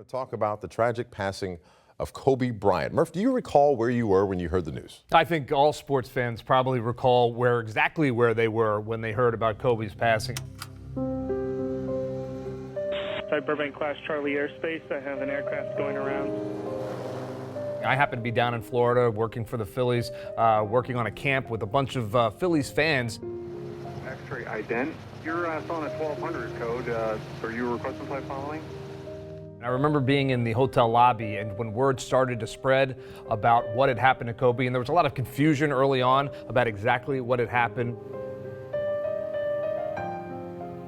talk about the tragic passing of Kobe Bryant. Murph, do you recall where you were when you heard the news? I think all sports fans probably recall exactly where they were when they heard about Kobe's passing. Type Burbank Class Charlie airspace. I have an aircraft going around. I happen to be down in Florida working for the Phillies, working on a camp with a bunch of Phillies fans. X-ray ident. You're on a 1200 code. Are you requesting flight following? I remember being in the hotel lobby, and when word started to spread about what had happened to Kobe, and there was a lot of confusion early on about exactly what had happened.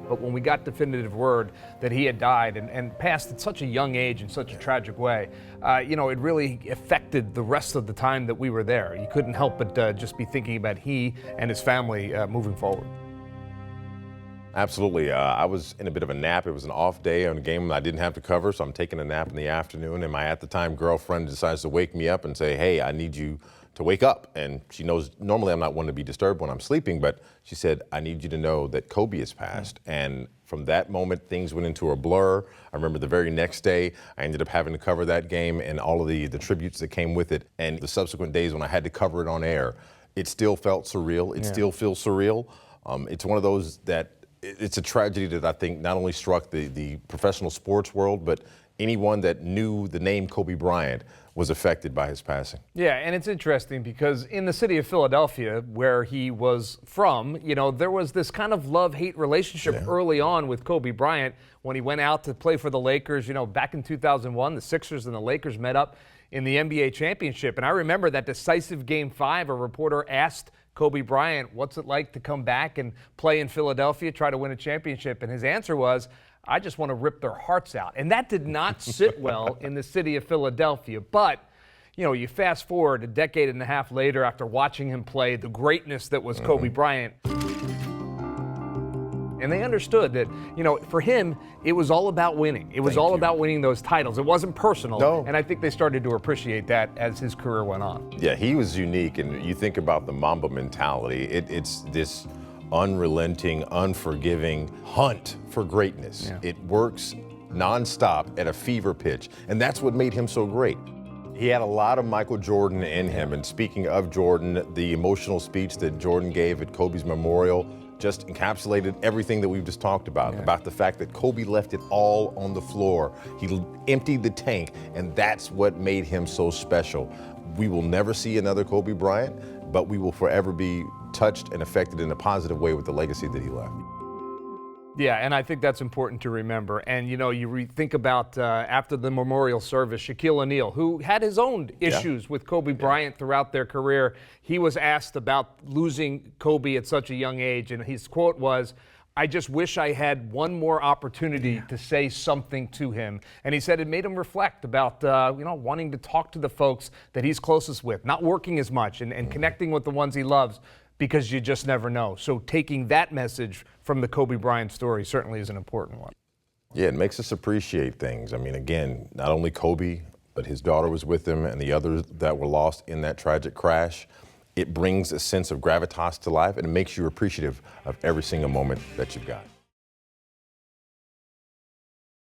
But when we got definitive word that he had died and passed at such a young age in such a tragic way, it really affected the rest of the time that we were there. You couldn't help but just be thinking about he and his family moving forward. Absolutely. I was in a bit of a nap. It was an off day on a game I didn't have to cover, so I'm taking a nap in the afternoon, and my at the time girlfriend decides to wake me up and say, "Hey, I need you to wake up." And she knows normally I'm not one to be disturbed when I'm sleeping, but she said, "I need you to know that Kobe has passed." And from that moment, things went into a blur. I remember the very next day, I ended up having to cover that game and all of the tributes that came with it. And the subsequent days when I had to cover it on air, it still felt surreal. It still feels surreal. It's one of those that it's a tragedy that I think not only struck the professional sports world, but anyone that knew the name Kobe Bryant was affected by his passing. Yeah, and it's interesting because in the city of Philadelphia, where he was from, there was this kind of love-hate relationship early on with Kobe Bryant when he went out to play for the Lakers. Back in 2001, the Sixers and the Lakers met up in the NBA championship. And I remember that decisive Game 5, a reporter asked Kobe Bryant, what's it like to come back and play in Philadelphia, try to win a championship? And his answer was, I just want to rip their hearts out. And that did not sit well in the city of Philadelphia. But, you fast forward a decade and a half later after watching him play, the greatness that was Kobe Bryant. And they understood that, for him, it was all about winning. It was all about winning those titles. It wasn't personal. No. And I think they started to appreciate that as his career went on. Yeah, he was unique. And you think about the Mamba mentality, it's this unrelenting, unforgiving hunt for greatness. Yeah. It works nonstop at a fever pitch. And that's what made him so great. He had a lot of Michael Jordan in him. And speaking of Jordan, the emotional speech that Jordan gave at Kobe's memorial just encapsulated everything that we've just talked about the fact that Kobe left it all on the floor. He emptied the tank, and that's what made him so special. We will never see another Kobe Bryant, but we will forever be touched and affected in a positive way with the legacy that he left. Yeah, and I think that's important to remember. And, you think about after the memorial service, Shaquille O'Neal, who had his own issues with Kobe Bryant throughout their career. He was asked about losing Kobe at such a young age, and his quote was, "I just wish I had one more opportunity to say something to him." And he said it made him reflect about, wanting to talk to the folks that he's closest with, not working as much and connecting with the ones he loves, because you just never know. So taking that message from the Kobe Bryant story certainly is an important one. Yeah, it makes us appreciate things. I mean, again, not only Kobe, but his daughter was with him and the others that were lost in that tragic crash. It brings a sense of gravitas to life, and it makes you appreciative of every single moment that you've got.